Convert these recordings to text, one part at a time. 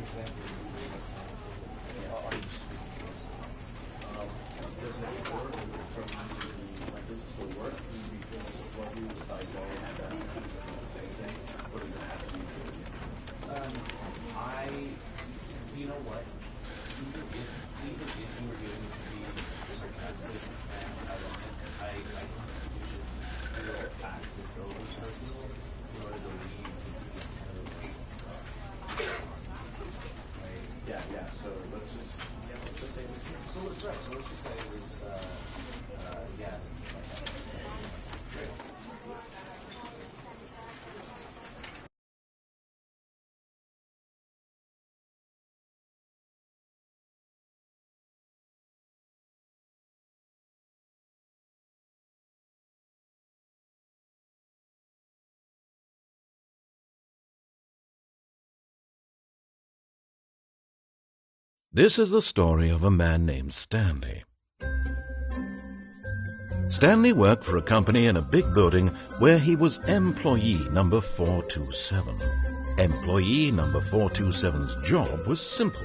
example, you gave us are you speaking Does it work from does it still work? Do you feel support you if I go and the same thing? Or does it have to be good? I, you know what? Even if you were going to be sarcastic and ironic, I think you should still act as though it was personal in order to leave these kind of stuff. Right? Yeah. So let's just say it was good. So let's just say it was yeah. Great. This is the story of a man named Stanley. Stanley worked for a company in a big building where he was employee number 427. Employee number 427's job was simple.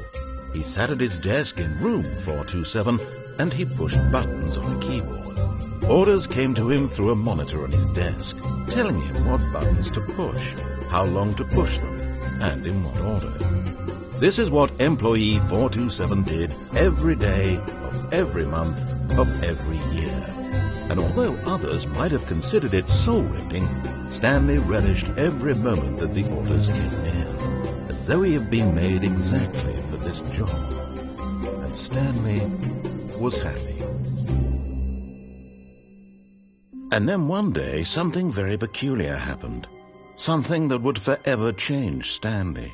He sat at his desk in room 427 and he pushed buttons on a keyboard. Orders came to him through a monitor on his desk, telling him what buttons to push, how long to push them, and in what order. This is what employee 427 did every day of every month of every year. And although others might have considered it soul-rending, Stanley relished every moment that the orders came in, as though he had been made exactly for this job. And Stanley was happy. And then one day something very peculiar happened. Something that would forever change Stanley.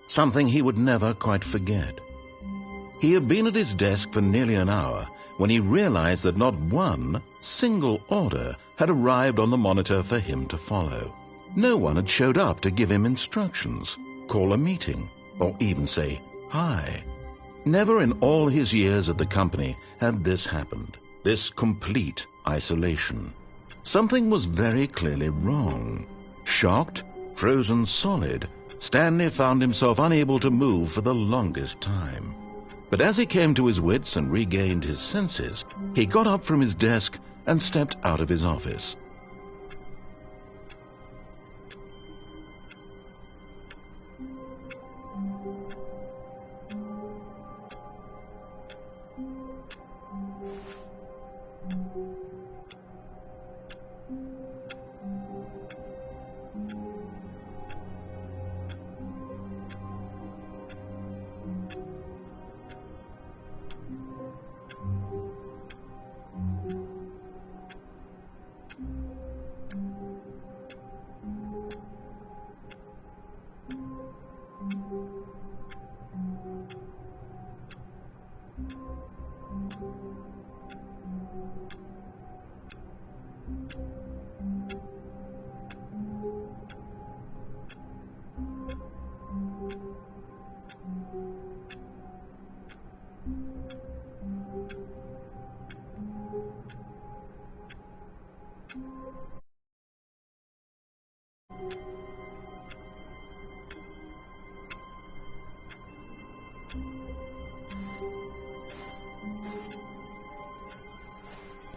Something he would never quite forget. He had been at his desk for nearly an hour when he realized that not one single order had arrived on the monitor for him to follow. No one had showed up to give him instructions, call a meeting, or even say hi. Never in all his years at the company had this happened, this complete isolation. Something was very clearly wrong. Shocked, frozen solid, Stanley found himself unable to move for the longest time. But as he came to his wits and regained his senses, he got up from his desk and stepped out of his office.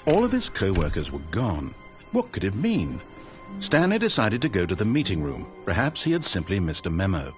All of his co-workers were gone. What could it mean? Stanley decided to go to the meeting room. Perhaps he had simply missed a memo.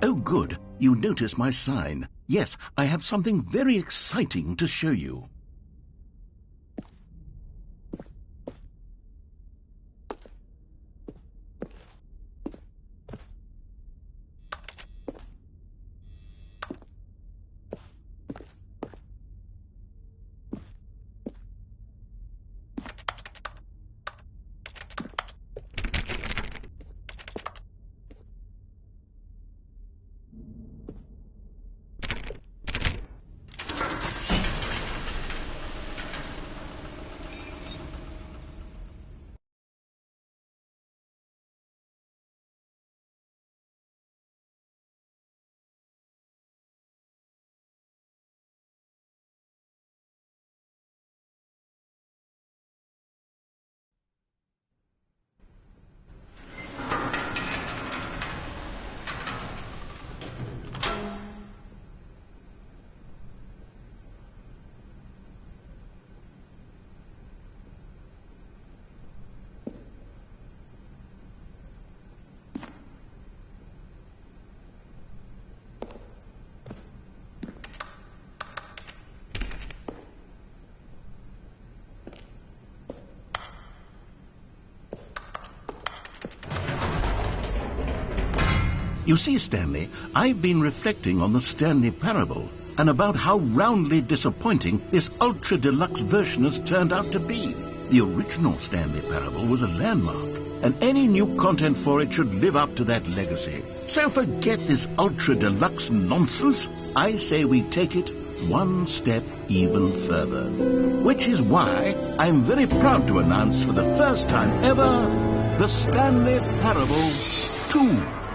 Oh, good. You notice my sign. Yes, I have something very exciting to show you. You see, Stanley, I've been reflecting on the Stanley parable and about how roundly disappointing this ultra-deluxe version has turned out to be. The original Stanley parable was a landmark, and any new content for it should live up to that legacy. So forget this ultra-deluxe nonsense. I say we take it one step even further. Which is why I'm very proud to announce for the first time ever the Stanley Parable 2.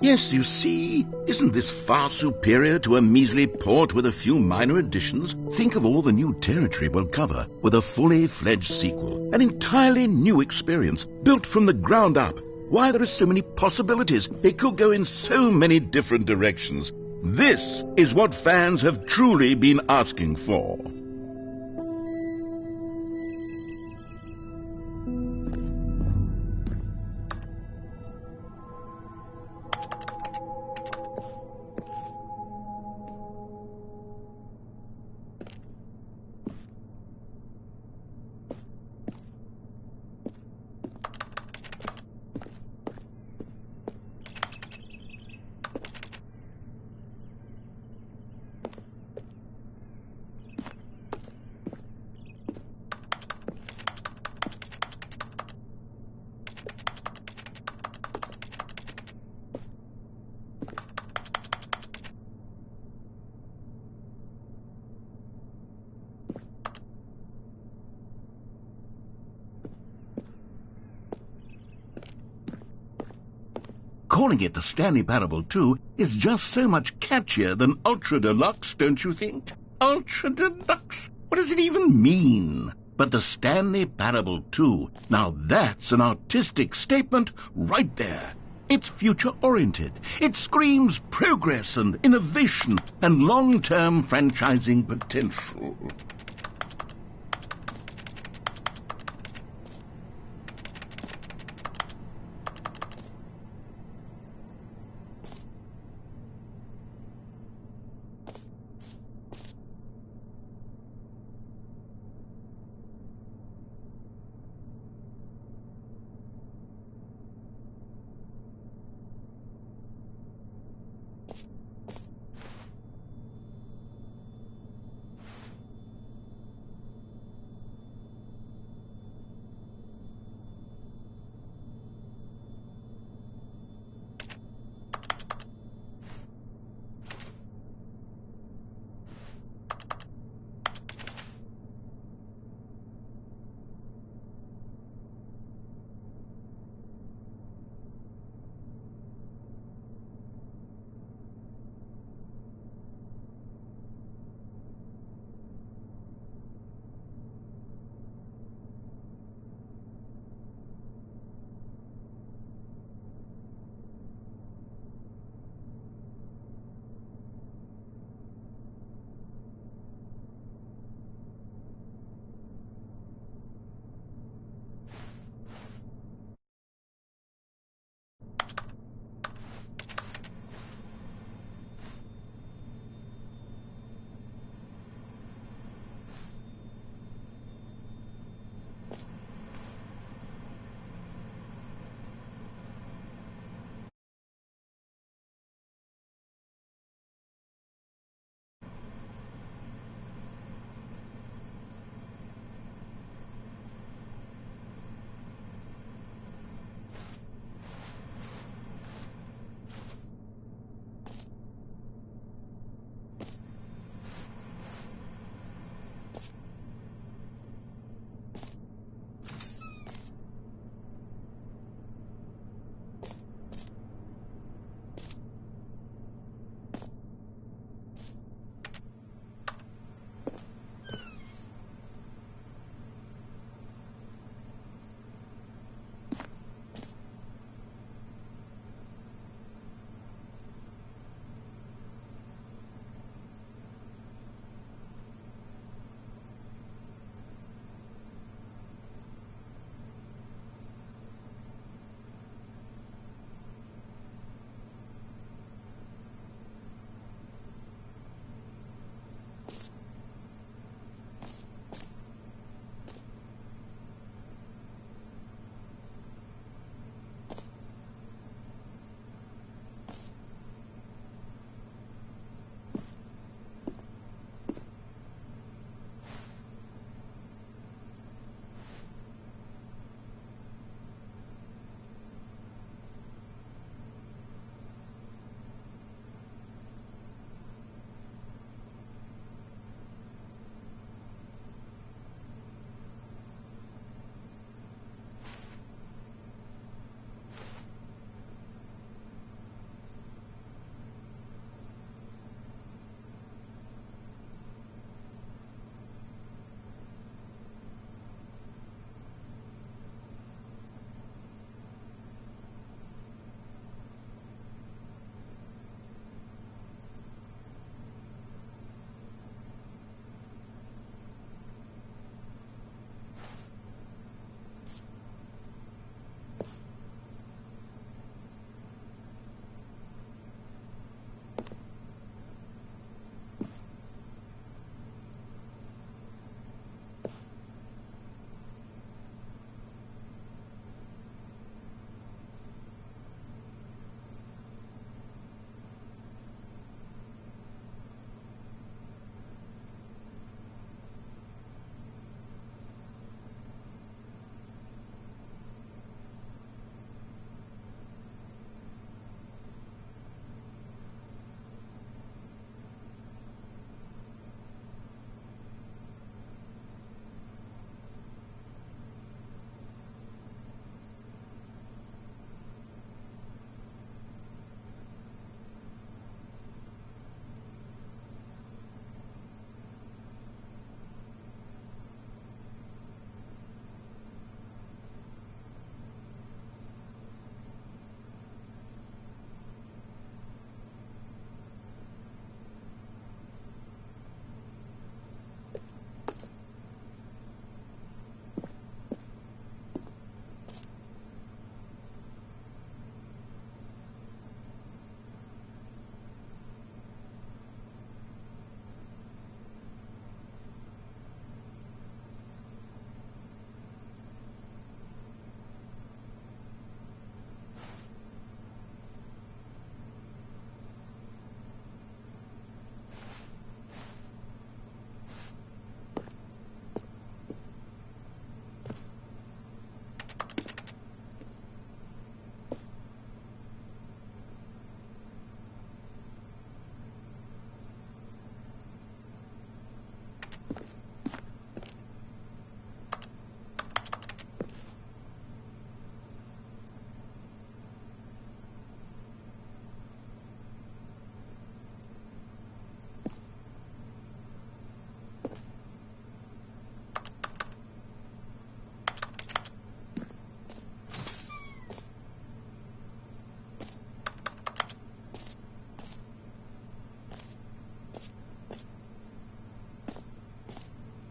Yes, you see, isn't this far superior to a measly port with a few minor additions? Think of all the new territory we'll cover with a fully fledged sequel, an entirely new experience, built from the ground up. Why, there are so many possibilities. It could go in so many different directions. This is what fans have truly been asking for. Calling it the Stanley Parable 2 is just so much catchier than Ultra Deluxe, don't you think? Ultra Deluxe? What does it even mean? But the Stanley Parable 2, now that's an artistic statement right there. It's future-oriented. It screams progress and innovation and long-term franchising potential.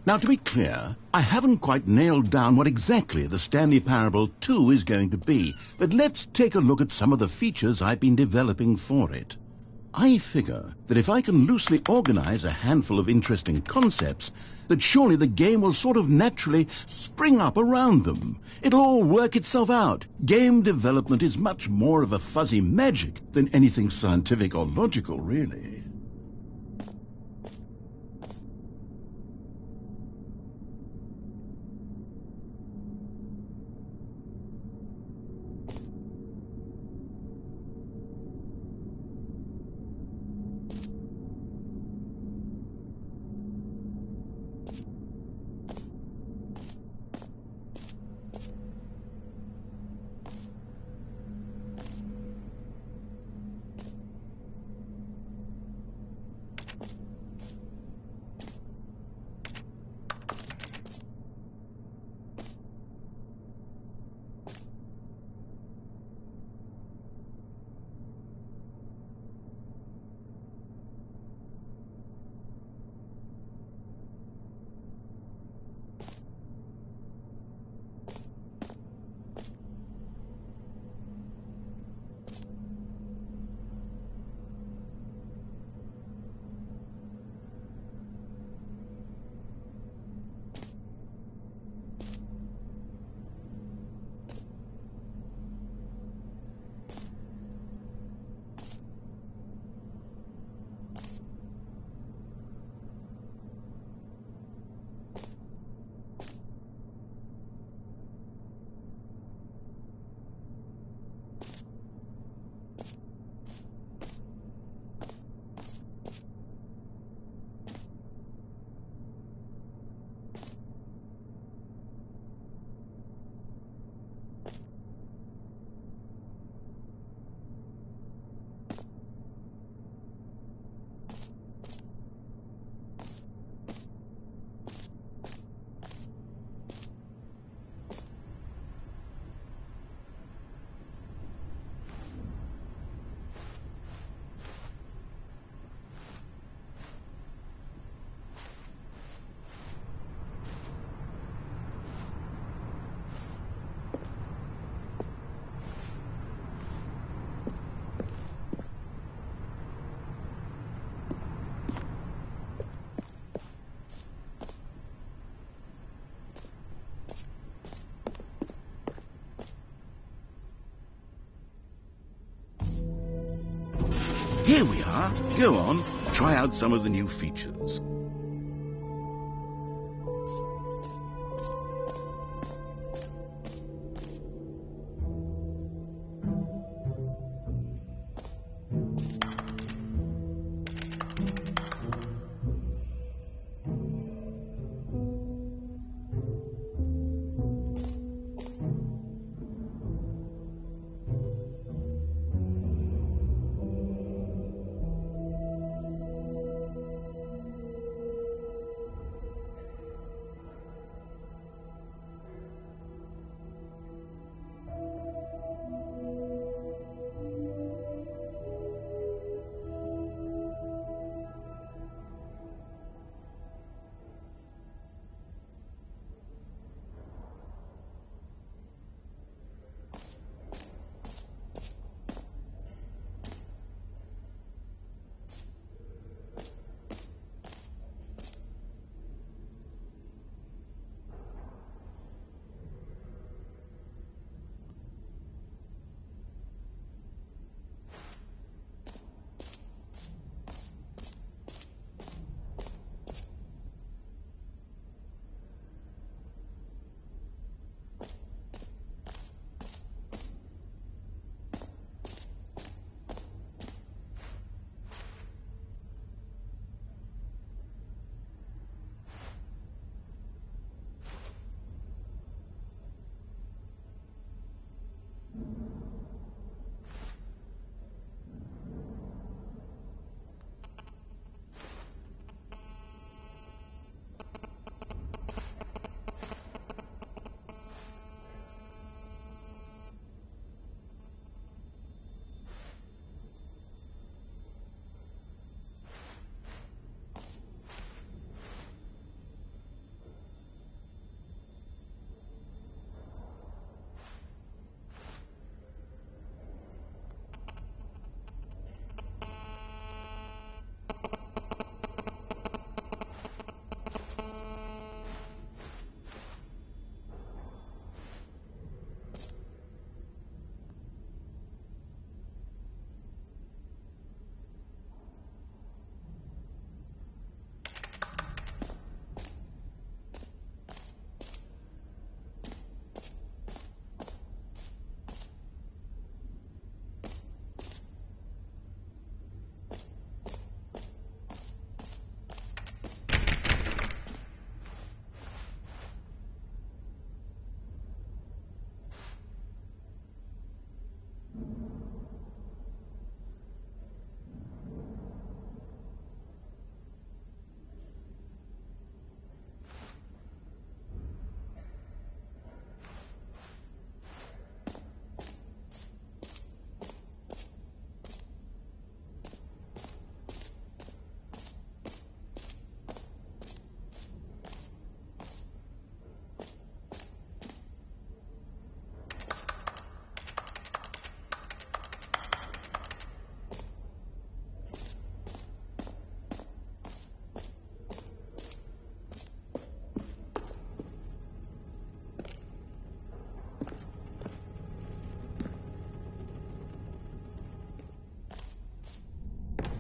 Now, to be clear, I haven't quite nailed down what exactly the Stanley Parable 2 is going to be, but let's take a look at some of the features I've been developing for it. I figure that if I can loosely organize a handful of interesting concepts, that surely the game will sort of naturally spring up around them. It'll all work itself out. Game development is much more of a fuzzy magic than anything scientific or logical, really. Here we are. Go on, try out some of the new features.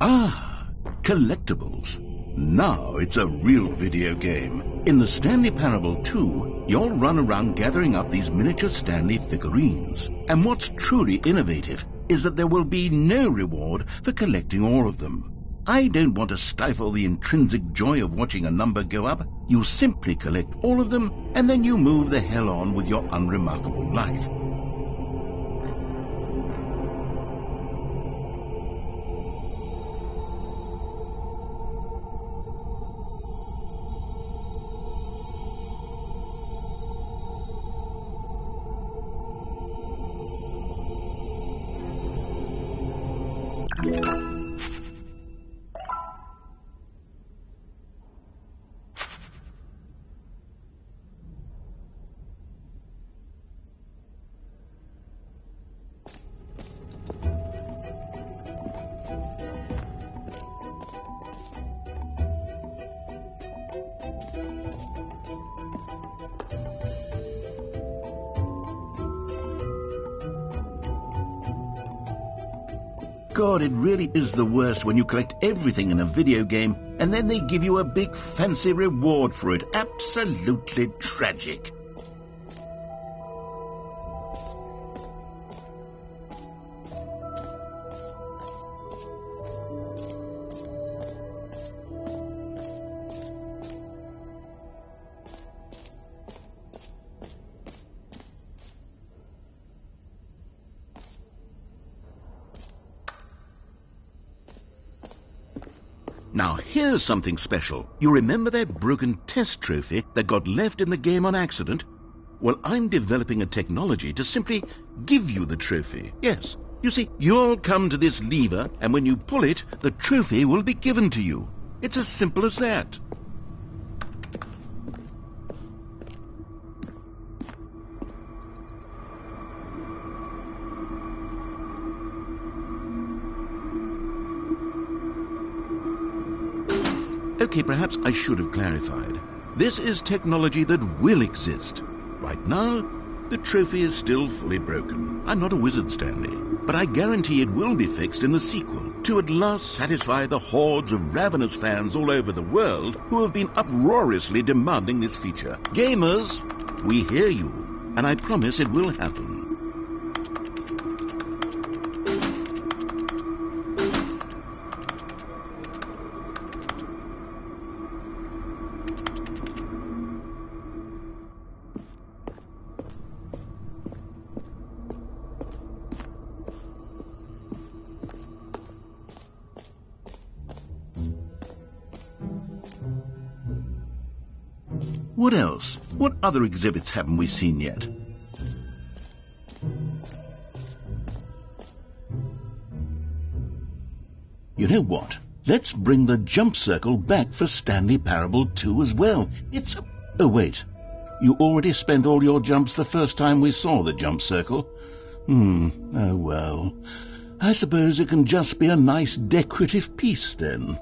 Ah, collectibles. Now it's a real video game. In the Stanley Parable 2, you'll run around gathering up these miniature Stanley figurines. And what's truly innovative is that there will be no reward for collecting all of them. I don't want to stifle the intrinsic joy of watching a number go up. You simply collect all of them, and then you move the hell on with your unremarkable life. God, it really is the worst when you collect everything in a video game and then they give you a big fancy reward for it. Absolutely tragic. Now, here's something special. You remember that broken test trophy that got left in the game on accident? Well, I'm developing a technology to simply give you the trophy. Yes. You see, you'll come to this lever, and when you pull it, the trophy will be given to you. It's as simple as that. Okay, perhaps I should have clarified. This is technology that will exist. Right now, the trophy is still fully broken. I'm not a wizard, Stanley, but I guarantee it will be fixed in the sequel to at last satisfy the hordes of ravenous fans all over the world who have been uproariously demanding this feature. Gamers, we hear you, and I promise it will happen. What else? What other exhibits haven't we seen yet? You know what? Let's bring the jump circle back for Stanley Parable 2 as well. It's... Oh, wait. You already spent all your jumps the first time we saw the jump circle. Oh well. I suppose it can just be a nice decorative piece then.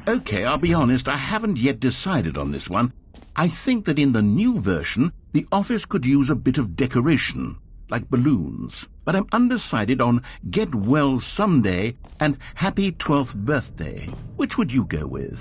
Okay, I'll be honest, I haven't yet decided on this one. I think that in the new version, the office could use a bit of decoration, like balloons. But I'm undecided on Get Well Someday and Happy 12th Birthday. Which would you go with?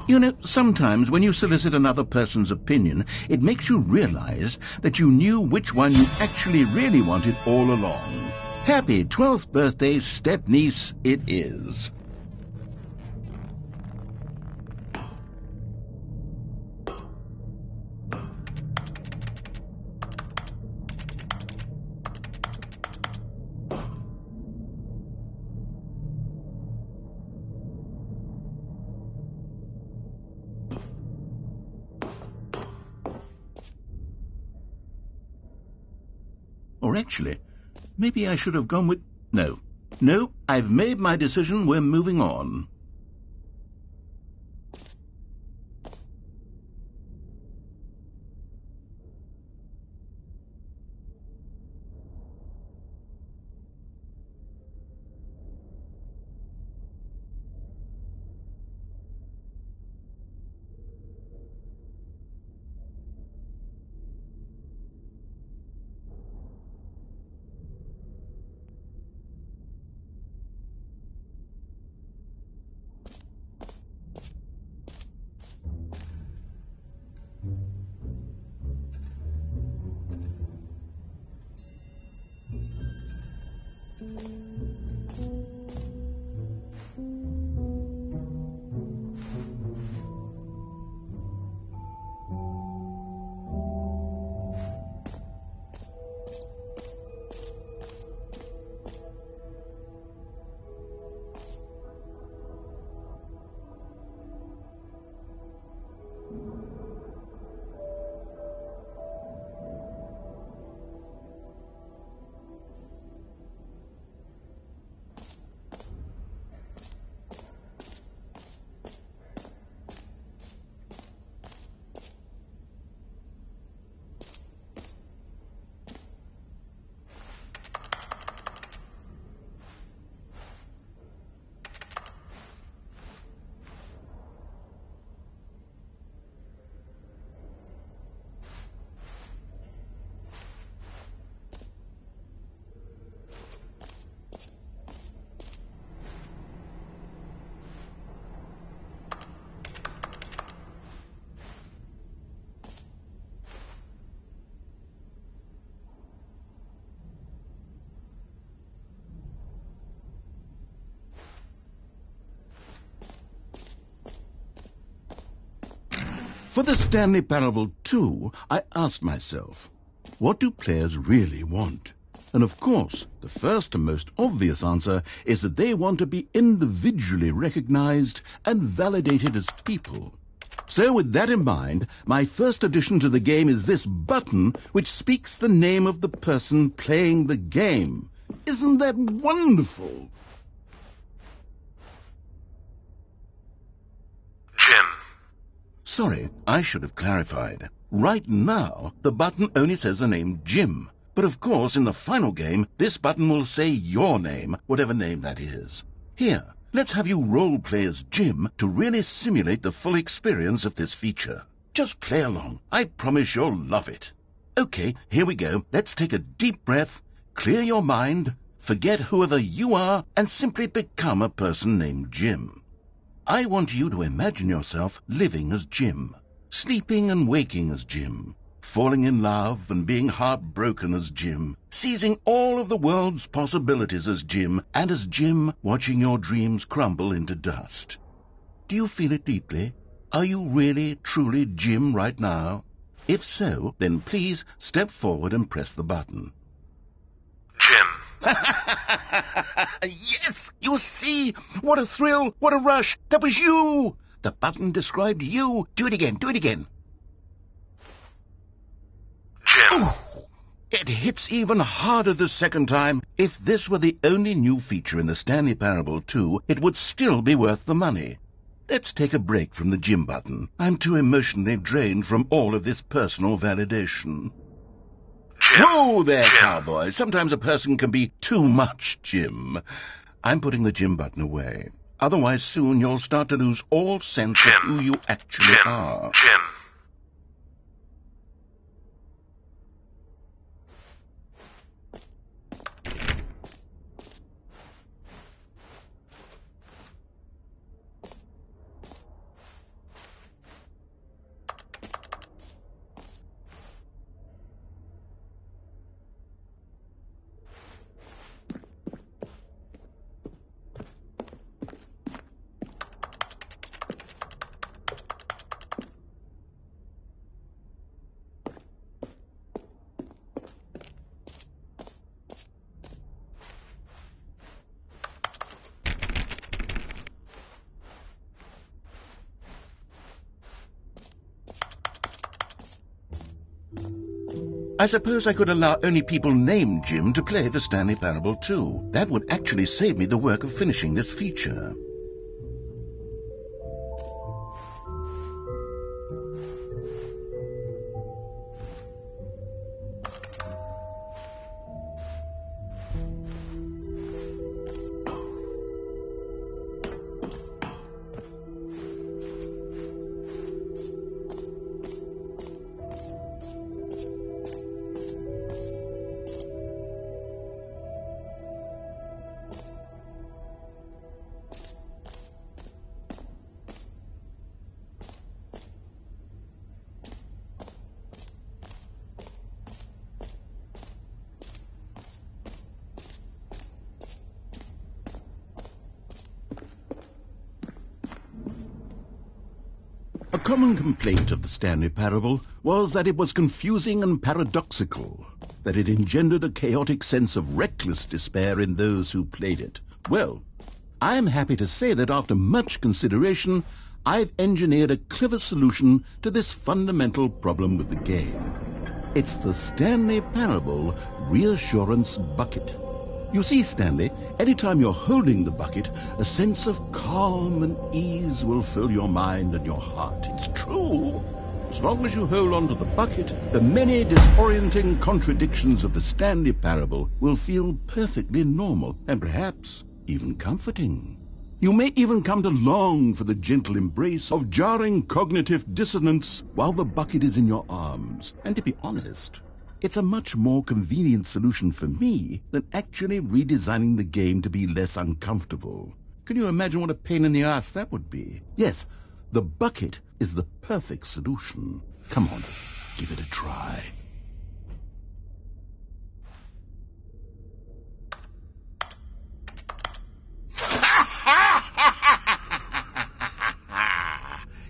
You know, sometimes when you solicit another person's opinion, it makes you realize that you knew which one you actually really wanted all along. Happy 12th birthday, step-niece, it is. Or actually, maybe I should have gone with... No, I've made my decision. We're moving on. For the Stanley Parable 2, I asked myself, what do players really want? And of course, the first and most obvious answer is that they want to be individually recognized and validated as people. So with that in mind, my first addition to the game is this button which speaks the name of the person playing the game. Isn't that wonderful? Jim. Sorry, I should have clarified. Right now, the button only says the name Jim. But of course, in the final game, this button will say your name, whatever name that is. Here, let's have you role-play as Jim to really simulate the full experience of this feature. Just play along. I promise you'll love it. Okay, here we go. Let's take a deep breath, clear your mind, forget whoever you are, and simply become a person named Jim. I want you to imagine yourself living as Jim, sleeping and waking as Jim, falling in love and being heartbroken as Jim, seizing all of the world's possibilities as Jim, and as Jim watching your dreams crumble into dust. Do you feel it deeply? Are you really, truly Jim right now? If so, then please step forward and press the button. Jim. Yes! You see? What a thrill! What a rush! That was you! The button described you. Do it again. Do it again. Jim. Ooh, it hits even harder the second time. If this were the only new feature in the Stanley Parable 2, it would still be worth the money. Let's take a break from the Jim button. I'm too emotionally drained from all of this personal validation. Jim. Whoa there, Jim. cowboy. Sometimes a person can be too much Jim. I'm putting the Jim button away. Otherwise, soon you'll start to lose all sense of Jim. who you actually Jim. are. Jim. I suppose I could allow only people named Jim to play the Stanley Parable too. That would actually save me the work of finishing this feature. A common complaint of the Stanley Parable was that it was confusing and paradoxical, that it engendered a chaotic sense of reckless despair in those who played it. Well, I am happy to say that after much consideration, I've engineered a clever solution to this fundamental problem with the game. It's the Stanley Parable Reassurance Bucket. You see, Stanley, anytime you're holding the bucket, a sense of calm and ease will fill your mind and your heart. It's true. As long as you hold on to the bucket, the many disorienting contradictions of the Stanley Parable will feel perfectly normal and perhaps even comforting. You may even come to long for the gentle embrace of jarring cognitive dissonance while the bucket is in your arms. And to be honest, it's a much more convenient solution for me than actually redesigning the game to be less uncomfortable. Can you imagine what a pain in the ass that would be? Yes, the bucket is the perfect solution. Come on, give it a try.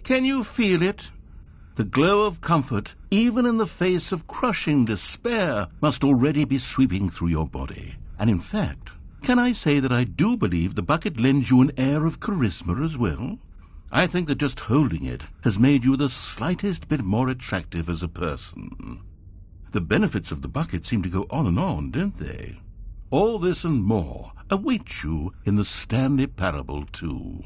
Can you feel it? The glow of comfort, even in the face of crushing despair, must already be sweeping through your body. And in fact, can I say that I do believe the bucket lends you an air of charisma as well? I think that just holding it has made you the slightest bit more attractive as a person. The benefits of the bucket seem to go on, don't they? All this and more await you in the Stanley Parable too.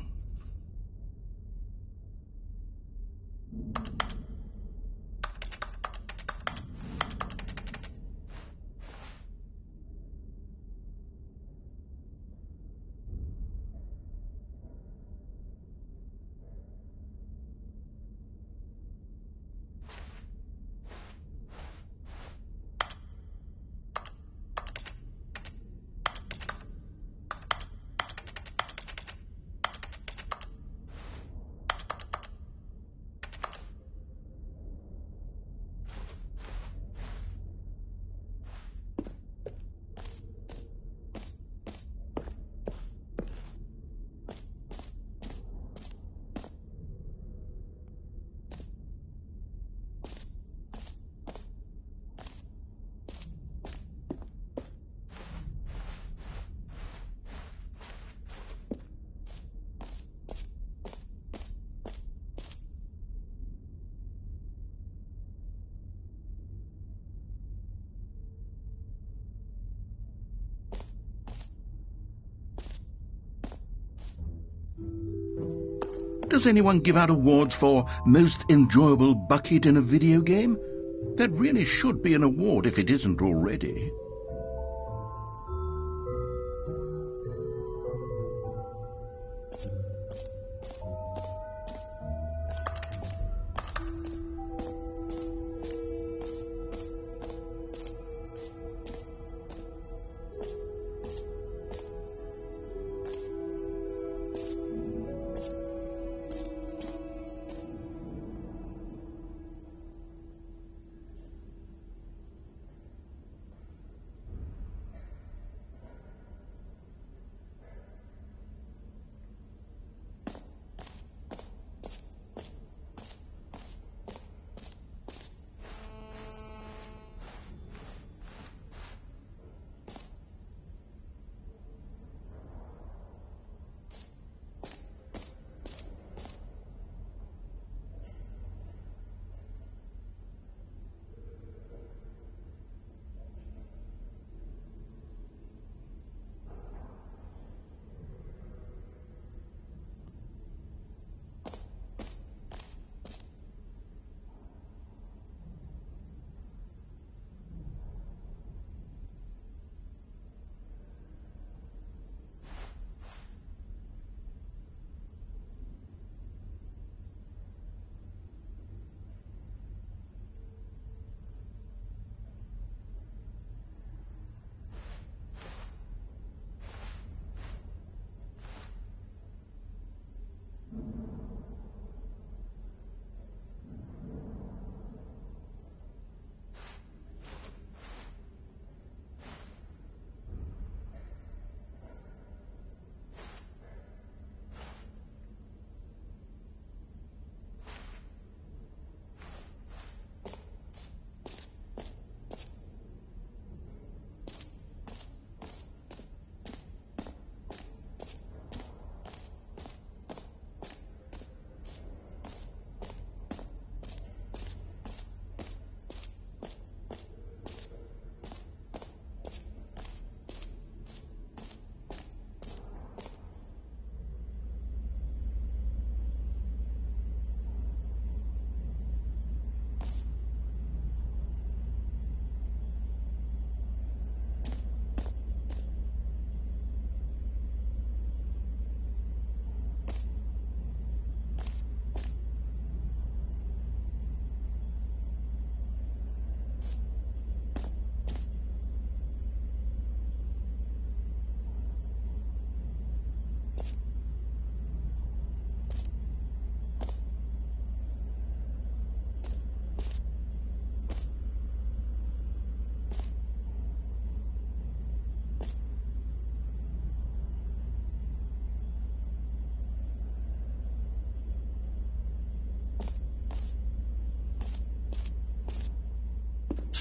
Does anyone give out awards for most enjoyable bucket in a video game? That really should be an award if it isn't already.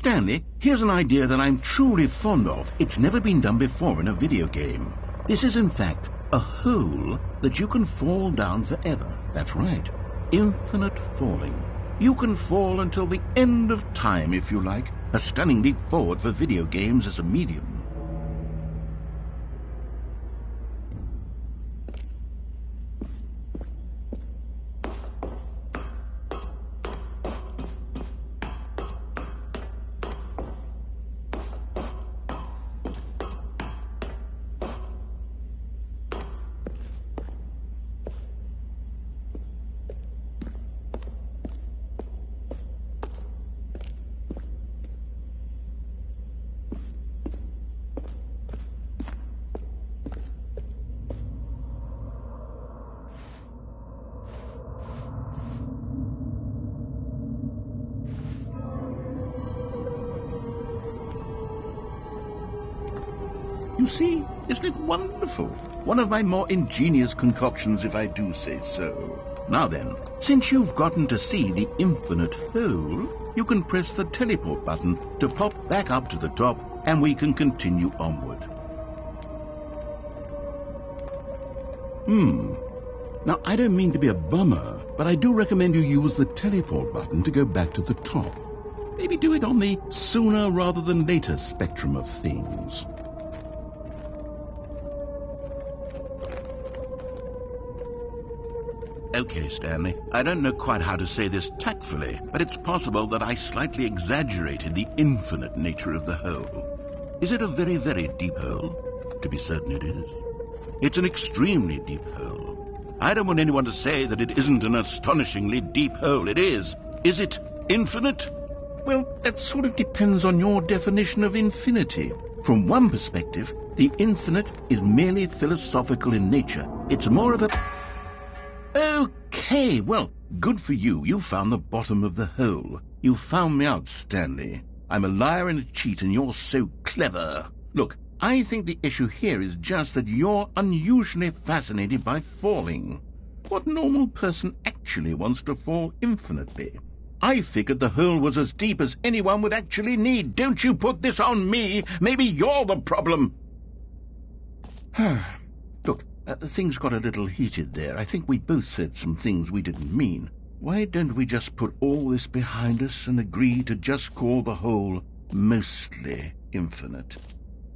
Stanley, here's an idea that I'm truly fond of. It's never been done before in a video game. This is, in fact, a hole that you can fall down forever. That's right. Infinite falling. You can fall until the end of time, if you like. A stunning leap forward for video games as a medium. You see, isn't it wonderful? One of my more ingenious concoctions, if I do say so. Now then, since you've gotten to see the infinite hole, you can press the teleport button to pop back up to the top, and we can continue onward. Now, I don't mean to be a bummer, but I do recommend you use the teleport button to go back to the top. Maybe do it on the sooner rather than later spectrum of things. Okay, Stanley, I don't know quite how to say this tactfully, but it's possible that I slightly exaggerated the infinite nature of the hole. Is it a very, very deep hole? To be certain it is. It's an extremely deep hole. I don't want anyone to say that it isn't an astonishingly deep hole. It is. Is it infinite? Well, that sort of depends on your definition of infinity. From one perspective, the infinite is merely philosophical in nature. It's more of a... Okay, well, good for you. You found the bottom of the hole. You found me out, Stanley. I'm a liar and a cheat, and you're so clever. Look, I think the issue here is just that you're unusually fascinated by falling. What normal person actually wants to fall infinitely? I figured the hole was as deep as anyone would actually need. Don't you put this on me. Maybe you're the problem. Look, things got a little heated there. I think we both said some things we didn't mean. Why don't we just put all this behind us and agree to just call the hole mostly infinite?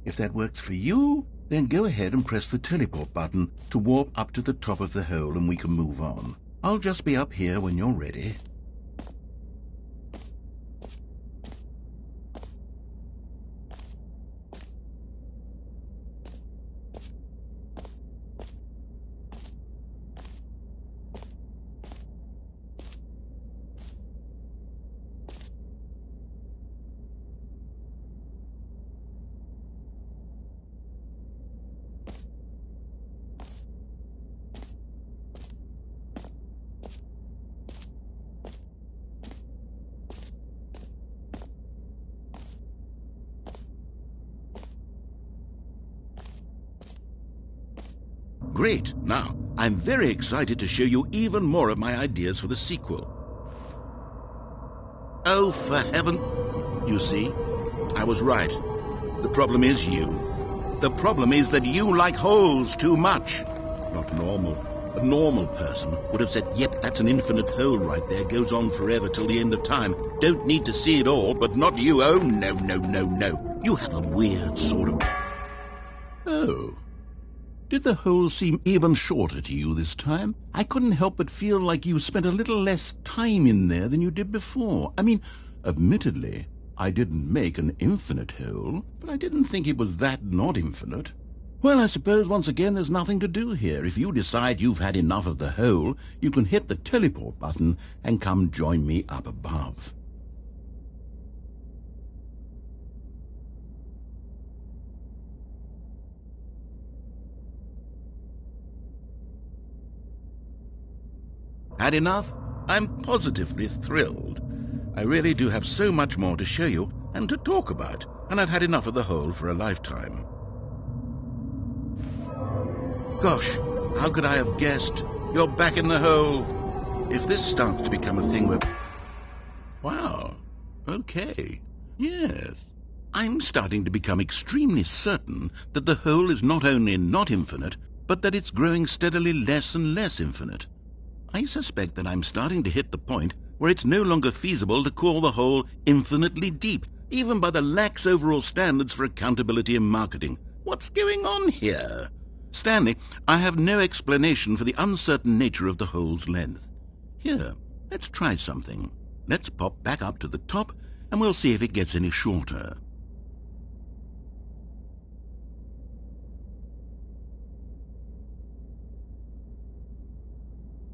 If that works for you, then go ahead and press the teleport button to warp up to the top of the hole and we can move on. I'll just be up here when you're ready. Great. Now, I'm very excited to show you even more of my ideas for the sequel. Oh, for heaven... You see, I was right. The problem is you. The problem is that you like holes too much. Not normal. A normal person would have said, yep, that's an infinite hole right there, goes on forever till the end of time. Don't need to see it all, but not you. Oh, no, no, no, no. You have a weird sort of... Oh... Did the hole seem even shorter to you this time? I couldn't help but feel like you spent a little less time in there than you did before. I mean, admittedly, I didn't make an infinite hole, but I didn't think it was that not infinite. Well, I suppose once again there's nothing to do here. If you decide you've had enough of the hole, you can hit the teleport button and come join me up above. Had enough? I'm positively thrilled. I really do have so much more to show you and to talk about, and I've had enough of the hole for a lifetime. Gosh, how could I have guessed? You're back in the hole. If this starts to become a thing where... Wow, okay. Yes. I'm starting to become extremely certain that the whole is not only not infinite, but that it's growing steadily less and less infinite. I suspect that I'm starting to hit the point where it's no longer feasible to call the whole infinitely deep, even by the lax overall standards for accountability and marketing. What's going on here? Stanley, I have no explanation for the uncertain nature of the whole's length. Here, let's try something. Let's pop back up to the top, and we'll see if it gets any shorter.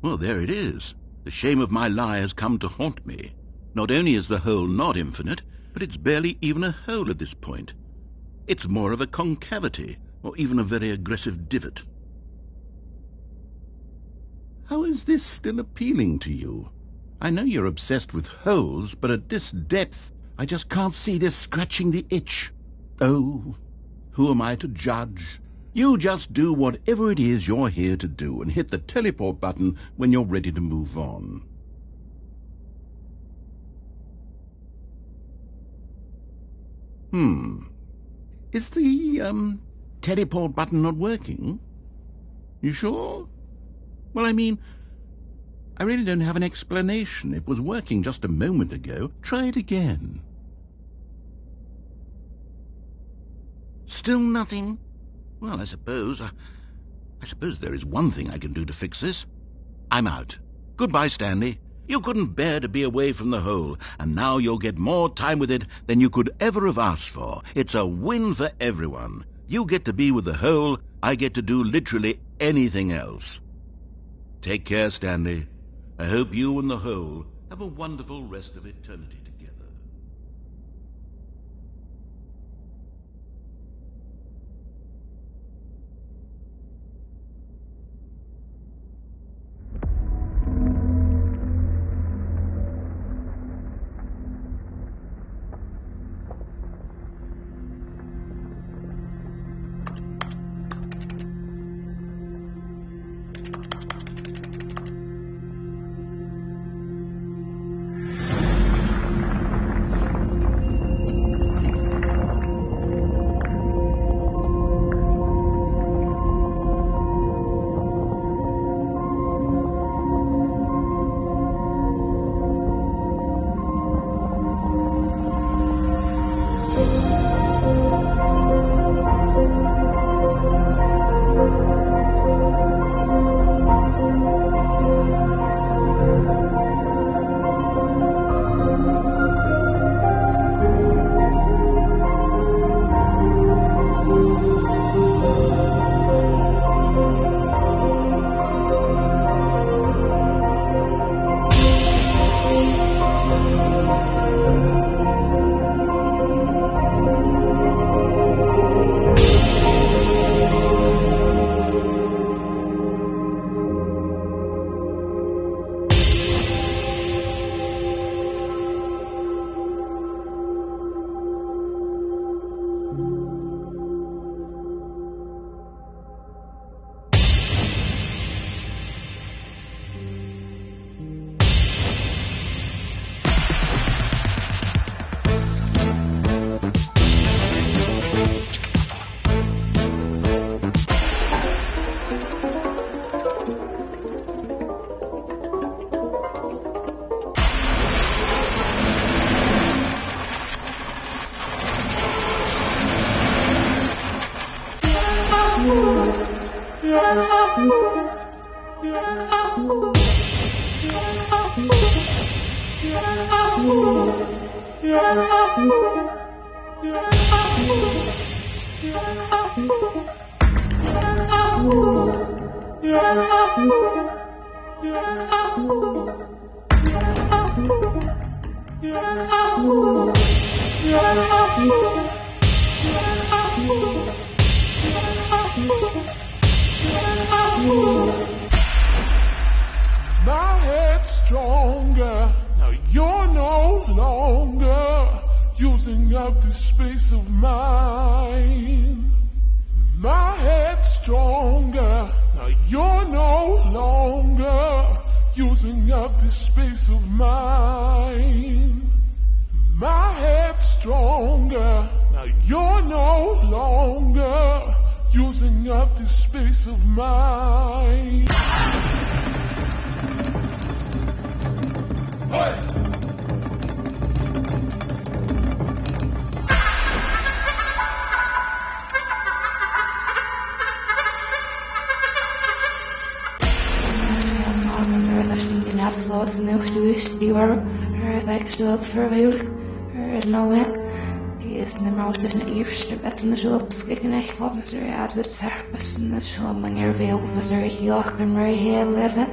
Well, there it is. The shame of my lie has come to haunt me. Not only is the whole not infinite, but it's barely even a hole at this point. It's more of a concavity, or even a very aggressive divot. How is this still appealing to you? I know you're obsessed with holes, but at this depth, I just can't see this scratching the itch. Oh, who am I to judge? You just do whatever it is you're here to do and hit the teleport button when you're ready to move on. Is the, teleport button not working? You sure? Well, I mean, I really don't have an explanation. It was working just a moment ago. Try it again. Still nothing? Well, I suppose there is one thing I can do to fix this. I'm out. Goodbye, Stanley. You couldn't bear to be away from the hole, and now you'll get more time with it than you could ever have asked for. It's a win for everyone. You get to be with the hole, I get to do literally anything else. Take care, Stanley. I hope you and the hole have a wonderful rest of eternity together. My head's stronger, now you're no longer using up this space of mine. My head's stronger, now you're no longer using up this space of mine. My head's stronger. Now you're no longer using up this space of mine. Afsluiten nog geweest, die waren gesteld verweerd. Nou, die is de mout met een eerste wet in de zulp schikken echt wat met zijn als het serpes en de schomming er veel over zijn heel achter maar heel lezen.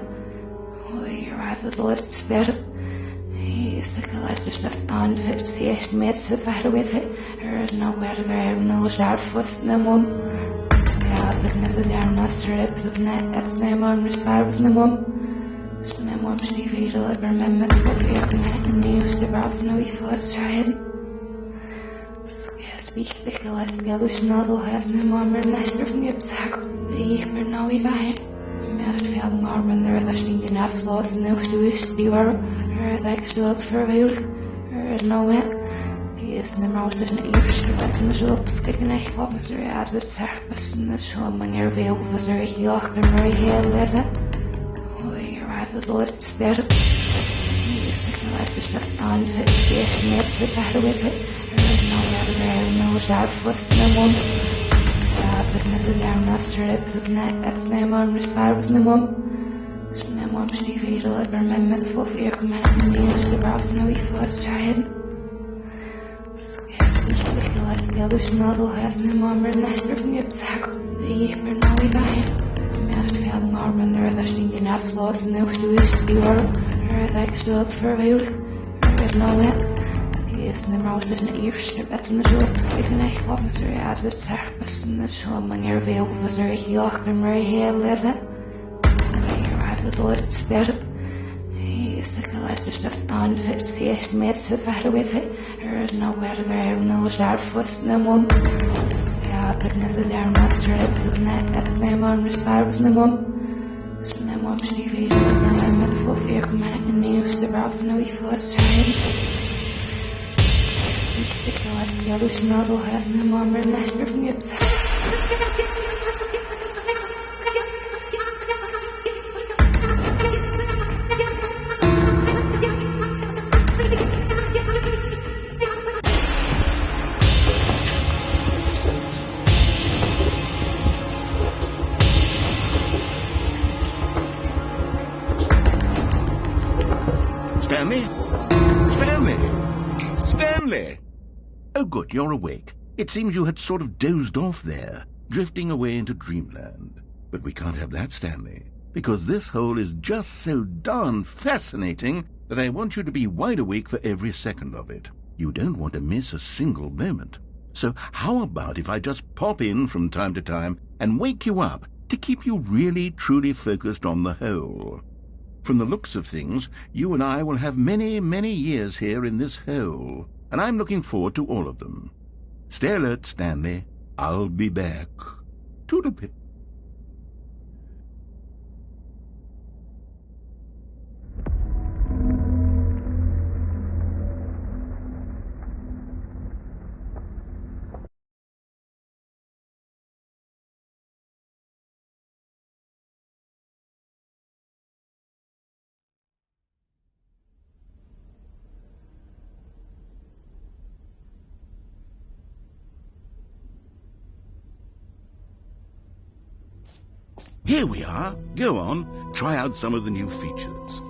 Oh, hier heeft het ooit sterren. Hij is de gelijk dus dat aan het zeest met z'n verder with it. Nou werd er nul jaar vast naar mom. Ja, ik net als er naast de rips of net, het is niet maar een spaar was naar mom. Mijn mom stief hier over met mijn koffie met een nieuwste braaf nooit vastrijden. Speech gelijk dus nadel has mijn mom er net weer van je psak. Ik ben nou even heen. Met veel armen er dat niet in afsluiten nog geweest die waren dat gesteld verweerd. Nou die is de mout met een eerste wet in de zulp schikken echt wat met zijn als het serpes en de schomming er veel over zijn heel achter maar heel lezen. Het ooit sterren. Hij is de gelijk dus dat aan het zeest met z'n verder with it. Nou werd er nul jaar vast naar mom. Ja, ik net als er naast de rips of net, het is niet maar een spaar was naar mom. Mijn mom stief hier over met vol vier met een nieuwste braaf nooit vastrijden. Speech gelijk dus nadel has mijn mom er net weer van je psak. Ik ben nou even heen. Met veel armen er dat niet in afsluiten nog geweest die waren dat gesteld verweerd. Nou die is de mout met een eerste wet in de zulp schikken echt wat met zijn als het serpes en de schomming er veel over zijn heel achter maar heel lezen. Hier heeft het ooit sterren. Hij is de gelijk dus dat aan het zeest met z'n verder with it. Nou werd er nul jaar vast naar mom. Ja, ik net als er naast de rips of net, het is niet maar een spaar was naar mom. Mijn mom stief hier over met vol vier met een nieuwste braaf nooit vastrijden. Speech gelijk dus nadel has mijn mom er net weer van je psak. Stanley? Stanley! Oh, good, you're awake. It seems you had sort of dozed off there, drifting away into dreamland. But we can't have that, Stanley, because this hole is just so darn fascinating that I want you to be wide awake for every second of it. You don't want to miss a single moment. So how about if I just pop in from time to time and wake you up to keep you really, truly focused on the hole? From the looks of things, you and I will have many, many years here in this hole, and I'm looking forward to all of them. Stay alert, Stanley. I'll be back. Toodlepip. Here we are. Go on, try out some of the new features.